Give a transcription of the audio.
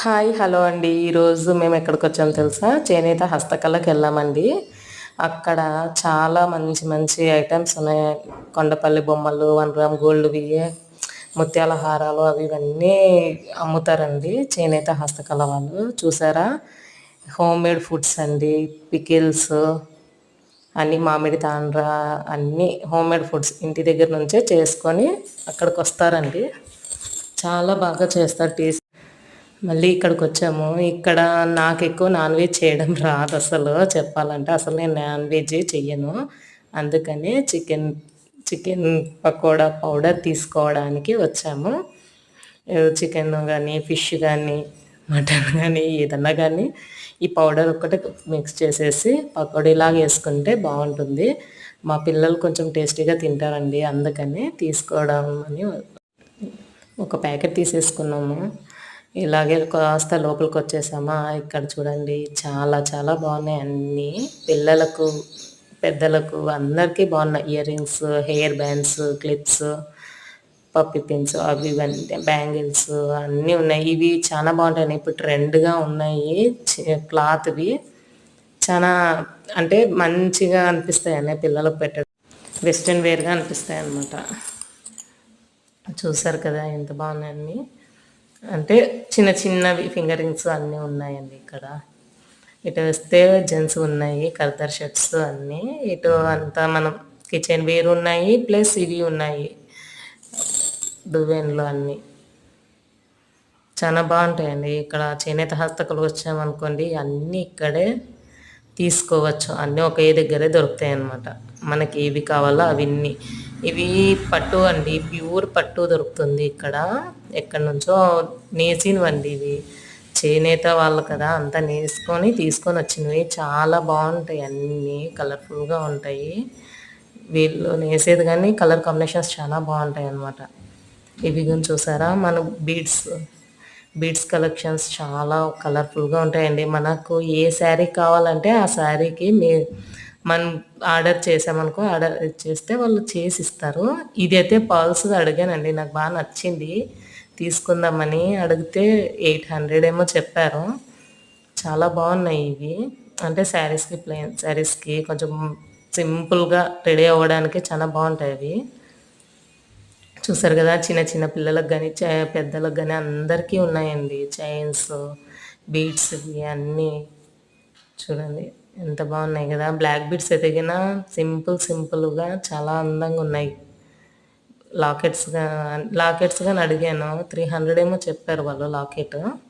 Hi hello అండి. ఈరోజు మేము ఎక్కడికొచ్చామో తెలుసా? చేనేత హస్తకళకెళ్ళామండి. అక్కడ చాలా మంచి మంచి ఐటెమ్స్ ఉన్నాయి. కొండపల్లి బొమ్మలు, 1 గ్రామ్ గోల్డ్‌వి, ముత్యాల హారాలు అవి ఇవన్నీ అమ్ముతారండి చేనేత హస్తకళ వాళ్ళు. చూసారా? హోమ్‌మేడ్ ఫుడ్స్ అండి, పికిల్స్ అన్నీ మామిడి తాండ్ర అన్నీ హోమ్‌మేడ్ ఫుడ్స్ ఇంటి దగ్గర నుంచే చేసుకొని అక్కడికొస్తారండి. చాలా బాగా చేస్తారు టేస్ట్. మళ్ళీ ఇక్కడికొచ్చాము. ఇక్కడ నాకెక్కువ నాన్ వెజ్ చేయడం రాదసలు చెప్పాలంటే. అసలు నేను నాన్ వెజ్జే చెయ్యను. అందుకని చికెన్ పకోడా పౌడర్ తీసుకోవడానికి వచ్చాము. చికెన్ గానీ, ఫిష్ గానీ, మటన్ గానీ ఏదన్నా గానీ ఈ పౌడర్ ఒక్కటే మిక్స్ చేసేసి పకోడీలాగా యేసుకుంటే బావుంటుంది. మా పిల్లలు కొంచెం టేస్టీగా తింటారండి. అందుకని తీసుకోవడం అని ఒక ప్యాకెట్ తీసేసుకున్నాము. ఇలాగే కాస్త లోపలికొచ్చేసామా, ఇక్కడ చూడండి చాలా చాలా బాగున్నాయి అన్నీ. పిల్లలకు, పెద్దలకు అందరికీ బాగున్నాయి. Earrings, hair bands, clips, puppy pins అవి ఇవన్నీ బ్యాంగిల్స్ అన్నీ ఉన్నాయి. ఇవి చాలా బాగుంటాయి. ఇప్పుడు ట్రెండ్‌గా ఉన్నాయి. క్లాత్‌వి చాలా అంటే మంచిగా అనిపిస్తాయండి పిల్లలకు పెట్టడం. వెస్టర్న్ వేర్‌గా అనిపిస్తాయన్నమాట. చూసారు కదా ఎంత బాగున్నాయన్నీ. అంటే చిన్న చిన్నవి ఫింగర్ రింగ్స్ అన్నీ ఉన్నాయండి ఇక్కడ. ఇటు వస్తే జెంట్స్ ఉన్నాయి. ఖద్దర్ షర్ట్స్ అన్నీ. ఇటు అంతా మనం కిచెన్ వేర్ ఉన్నాయి. ప్లస్ ఇవి ఉన్నాయి. దువ్వెనలు అన్నీ. చాలా బాగుంటాయండి. ఇక్కడ చేనేత హస్తకళకు వచ్చామనుకోండి అన్నీ ఇక్కడే తీసుకోవచ్చు. అన్నీ ఒకే దగ్గరే దొరుకుతాయన్నమాట. మనకి ఏవి కావాలో అవన్నీ. ఇవి పట్టు అండి. ప్యూర్ పట్టు దొరుకుతుంది ఇక్కడ. ఎక్కడి నుంచో నేసినవండి ఇవి. చేనేత వాళ్ళు కదా! అంతా తీసుకొని వచ్చినవి. చాలా బావుంటాయి అన్నీ. కలర్‌ఫుల్‌గా ఉంటాయి. వీళ్ళు నేసేది గానీ కలర్ కాంబినేషన్స్ చాలా బావుంటాయన్నమాట. ఇవి గాని చూసారా? మన బీడ్స్ కలెక్షన్స్ చాలా కలర్‌ఫుల్‌గా ఉంటాయండి. మనకు ఏ శారీ కావాలంటే ఆ శారీకి మనం ఆర్డర్ చేసామనుకో, ఆర్డర్ చేస్తే వాళ్ళు చేసిస్తారు. ఇదైతే పర్ల్స్‌ది అడిగానండి. నాకు బాగా నచ్చింది. తీసుకుందామని అడిగితే 800 ఏమో చెప్పారు. చాలా బాగున్నాయి ఇవి. అంటే ప్లెయిన్ శారీస్‌కి కొంచెం సింపుల్‌గా రెడీ అవ్వడానికి చాలా బావుంటాయి అవి. చూసారు కదా! చిన్న చిన్న పిల్లలకు గానీ, పెద్దలకు గానీ అందరికీ ఉన్నాయండి. చైన్స్, బీడ్స్‌వి అన్నీ. చూడండి ఎంత బాగున్నాయి కదా! బ్లాక్ బీడ్స్ అయితే గిన సింపుల్‌గా చాలా అందంగా ఉన్నాయి. లాకెట్స్ గాని అడిగాను. 300 ఏమో చెప్పారు వాళ్ళు లాకెట్.